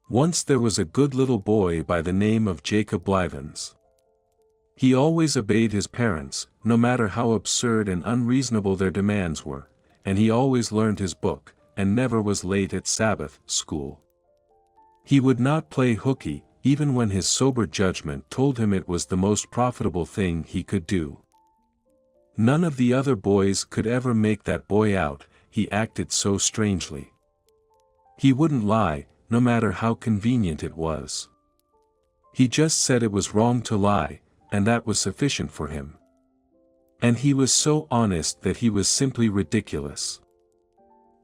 Once there was a good little boy by the name of Jacob Blivens. He always obeyed his parents, no matter how absurd and unreasonable their demands were, and he always learned his book, and never was late at Sabbath school. He would not play hooky, even when his sober judgment told him it was the most profitable thing he could do. None of the other boys could ever make that boy out, he acted so strangely. He wouldn't lie, no matter how convenient it was. He just said it was wrong to lie, and that was sufficient for him. And he was so honest that he was simply ridiculous.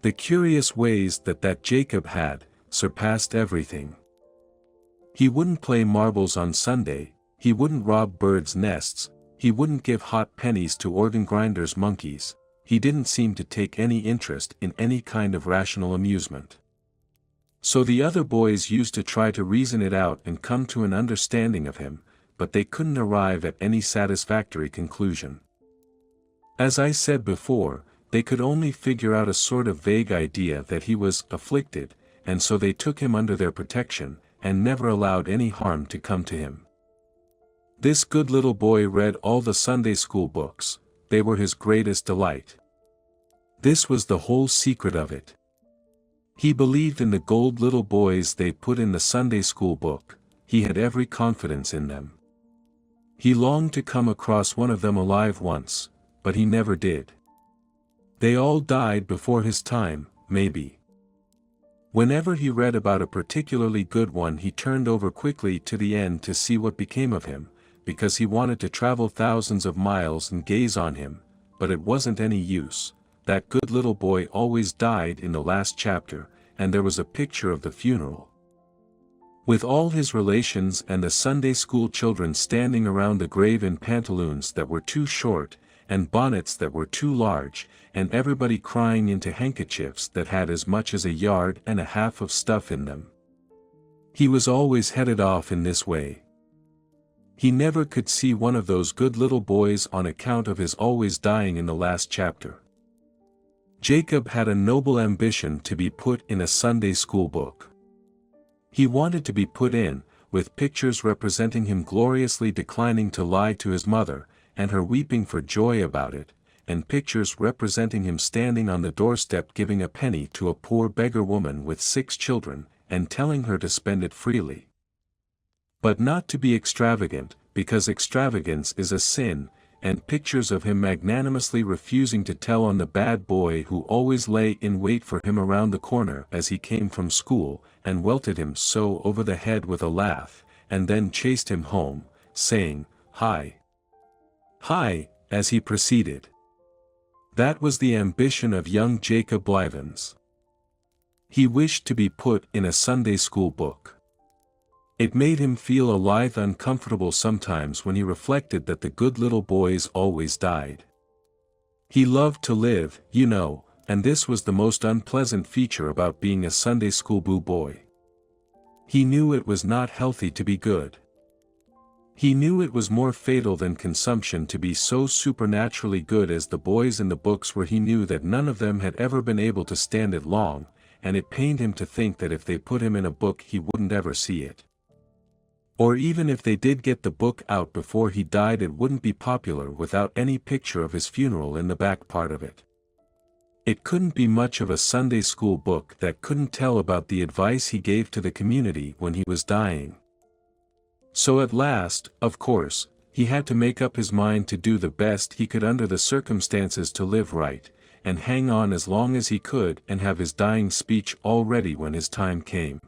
The curious ways that Jacob had, surpassed everything. He wouldn't play marbles on Sunday, he wouldn't rob birds' nests, he wouldn't give hot pennies to organ grinders' monkeys, he didn't seem to take any interest in any kind of rational amusement. So the other boys used to try to reason it out and come to an understanding of him, but they couldn't arrive at any satisfactory conclusion. As I said before, they could only figure out a sort of vague idea that he was afflicted, and so they took him under their protection, and never allowed any harm to come to him. This good little boy read all the Sunday school books, they were his greatest delight. This was the whole secret of it. He believed in the gold little boys they put in the Sunday school book, he had every confidence in them. He longed to come across one of them alive once, but he never did. They all died before his time, maybe. Whenever he read about a particularly good one he turned over quickly to the end to see what became of him, because he wanted to travel thousands of miles and gaze on him, but it wasn't any use, that good little boy always died in the last chapter, and there was a picture of the funeral. With all his relations and the Sunday school children standing around the grave in pantaloons that were too short, and bonnets that were too large, and everybody crying into handkerchiefs that had as much as 1.5 yards of stuff in them. He was always headed off in this way. He never could see one of those good little boys on account of his always dying in the last chapter. Jacob had a noble ambition to be put in a Sunday school book. He wanted to be put in, with pictures representing him gloriously declining to lie to his mother, and her weeping for joy about it, and pictures representing him standing on the doorstep giving a penny to a poor beggar woman with 6 children, and telling her to spend it freely. But not to be extravagant, because extravagance is a sin, and pictures of him magnanimously refusing to tell on the bad boy who always lay in wait for him around the corner as he came from school, and welted him so over the head with a laugh, and then chased him home, saying, "Hi! Hi!" as he proceeded. That was the ambition of young Jacob Blivens. He wished to be put in a Sunday school book. It made him feel a lithe uncomfortable sometimes when he reflected that the good little boys always died. He loved to live, you know, and this was the most unpleasant feature about being a Sunday school boy. He knew it was not healthy to be good. He knew it was more fatal than consumption to be so supernaturally good as the boys in the books were. He knew that none of them had ever been able to stand it long, and it pained him to think that if they put him in a book he wouldn't ever see it. Or even if they did get the book out before he died it wouldn't be popular without any picture of his funeral in the back part of it. It couldn't be much of a Sunday school book that couldn't tell about the advice he gave to the community when he was dying. So at last, of course, he had to make up his mind to do the best he could under the circumstances, to live right, and hang on as long as he could and have his dying speech all ready when his time came.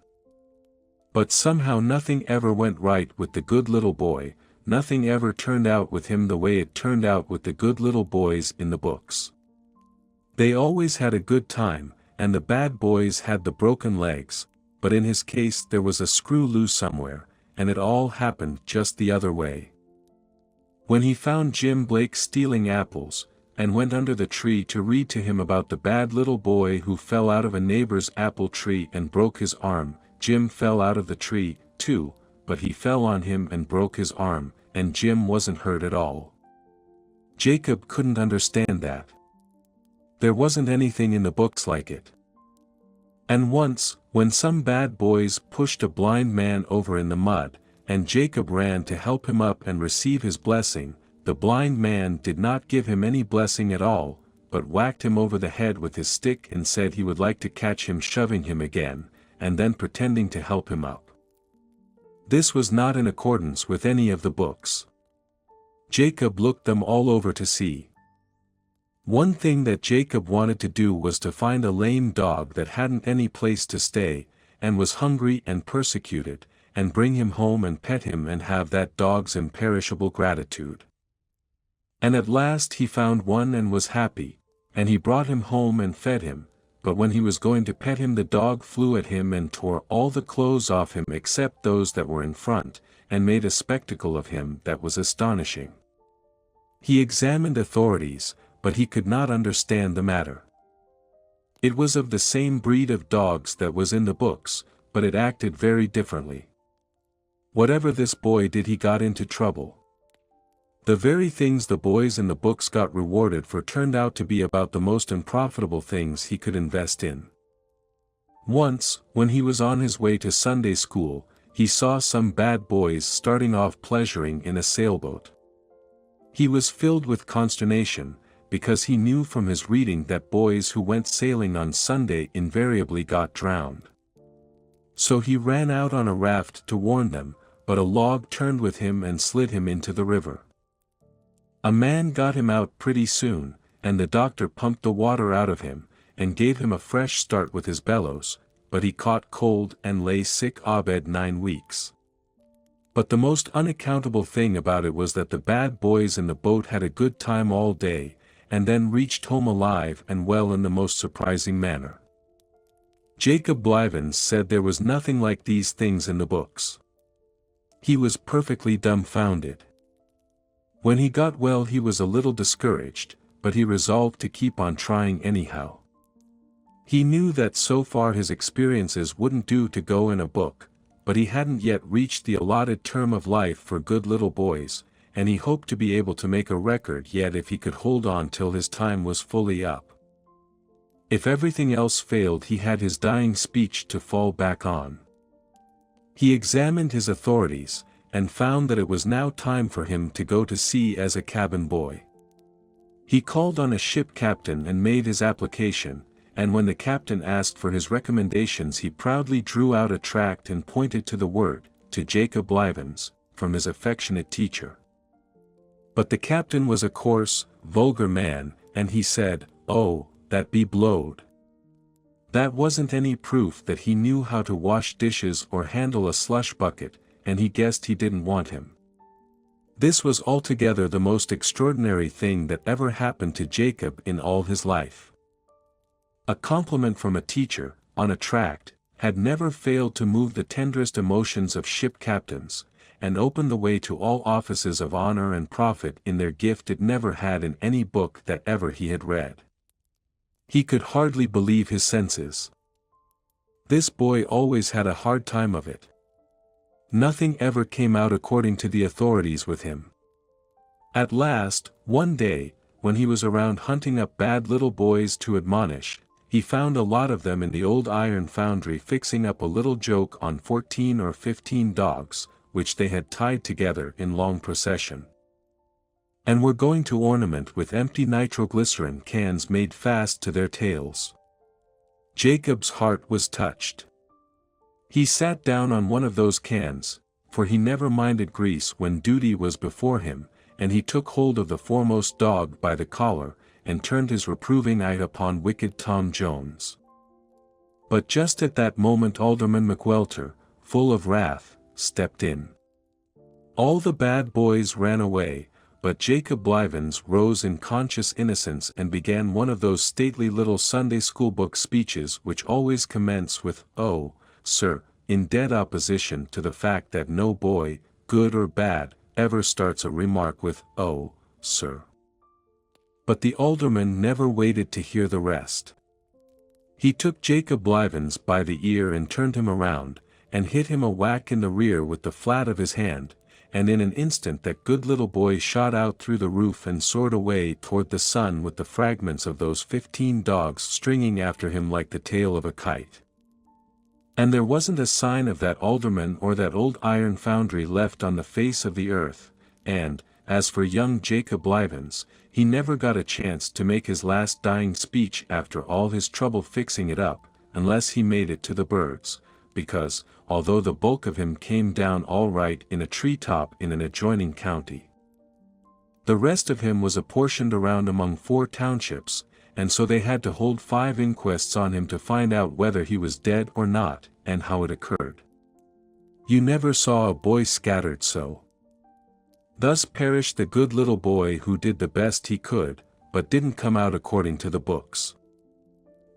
But somehow nothing ever went right with the good little boy, nothing ever turned out with him the way it turned out with the good little boys in the books. They always had a good time, and the bad boys had the broken legs, but in his case there was a screw loose somewhere, and it all happened just the other way. When he found Jim Blake stealing apples, and went under the tree to read to him about the bad little boy who fell out of a neighbor's apple tree and broke his arm, Jim fell out of the tree, too, but he fell on him and broke his arm, and Jim wasn't hurt at all. Jacob couldn't understand that. There wasn't anything in the books like it. And once, when some bad boys pushed a blind man over in the mud, and Jacob ran to help him up and receive his blessing, the blind man did not give him any blessing at all, but whacked him over the head with his stick and said he would like to catch him shoving him again, and then pretending to help him up. This was not in accordance with any of the books. Jacob looked them all over to see. One thing that Jacob wanted to do was to find a lame dog that hadn't any place to stay, and was hungry and persecuted, and bring him home and pet him and have that dog's imperishable gratitude. And at last he found one and was happy, and he brought him home and fed him, but when he was going to pet him the dog flew at him and tore all the clothes off him except those that were in front, and made a spectacle of him that was astonishing. He examined authorities, but he could not understand the matter. It was of the same breed of dogs that was in the books, but it acted very differently. Whatever this boy did, he got into trouble. The very things the boys in the books got rewarded for turned out to be about the most unprofitable things he could invest in. Once, when he was on his way to Sunday school, he saw some bad boys starting off pleasuring in a sailboat. He was filled with consternation, because he knew from his reading that boys who went sailing on Sunday invariably got drowned. So he ran out on a raft to warn them, but a log turned with him and slid him into the river. A man got him out pretty soon, and the doctor pumped the water out of him, and gave him a fresh start with his bellows, but he caught cold and lay sick abed 9 weeks. But the most unaccountable thing about it was that the bad boys in the boat had a good time all day, and then reached home alive and well in the most surprising manner. Jacob Blivens said there was nothing like these things in the books. He was perfectly dumbfounded. When he got well he was a little discouraged, but he resolved to keep on trying anyhow. He knew that so far his experiences wouldn't do to go in a book, but he hadn't yet reached the allotted term of life for good little boys, and he hoped to be able to make a record yet if he could hold on till his time was fully up. If everything else failed he had his dying speech to fall back on. He examined his authorities, and found that it was now time for him to go to sea as a cabin boy. He called on a ship captain and made his application, and when the captain asked for his recommendations he proudly drew out a tract and pointed to the word, to Jacob Blivens, from his affectionate teacher. But the captain was a coarse, vulgar man, and he said, "Oh, that be blowed." That wasn't any proof that he knew how to wash dishes or handle a slush bucket, and he guessed he didn't want him. This was altogether the most extraordinary thing that ever happened to Jacob in all his life. A compliment from a teacher, on a tract, had never failed to move the tenderest emotions of ship captains, and open the way to all offices of honor and profit in their gift it never had in any book that ever he had read. He could hardly believe his senses. This boy always had a hard time of it. Nothing ever came out according to the authorities with him. At last, one day, when he was around hunting up bad little boys to admonish, he found a lot of them in the old iron foundry fixing up a little joke on 14 or 15 dogs, which they had tied together in long procession, and were going to ornament with empty nitroglycerin cans made fast to their tails. Jacob's heart was touched. He sat down on one of those cans, for he never minded grease when duty was before him, and he took hold of the foremost dog by the collar, and turned his reproving eye upon wicked Tom Jones. But just at that moment Alderman McWelter, full of wrath, stepped in. All the bad boys ran away, but Jacob Blivens rose in conscious innocence and began one of those stately little Sunday school book speeches which always commence with, "Oh, sir," in dead opposition to the fact that no boy, good or bad, ever starts a remark with, "Oh, sir." But the alderman never waited to hear the rest. He took Jacob Blivens by the ear and turned him around, and hit him a whack in the rear with the flat of his hand, and in an instant that good little boy shot out through the roof and soared away toward the sun with the fragments of those 15 dogs stringing after him like the tail of a kite. And there wasn't a sign of that alderman or that old iron foundry left on the face of the earth, and, as for young Jacob Livens, he never got a chance to make his last dying speech after all his trouble fixing it up, unless he made it to the birds, because, although the bulk of him came down all right in a treetop in an adjoining county, the rest of him was apportioned around among 4 townships, and so they had to hold 5 inquests on him to find out whether he was dead or not, and how it occurred. You never saw a boy scattered so. Thus perished the good little boy who did the best he could, but didn't come out according to the books.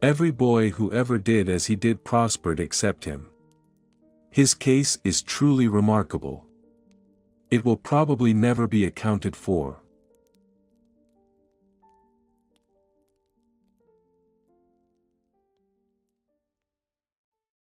Every boy who ever did as he did prospered except him. His case is truly remarkable. It will probably never be accounted for.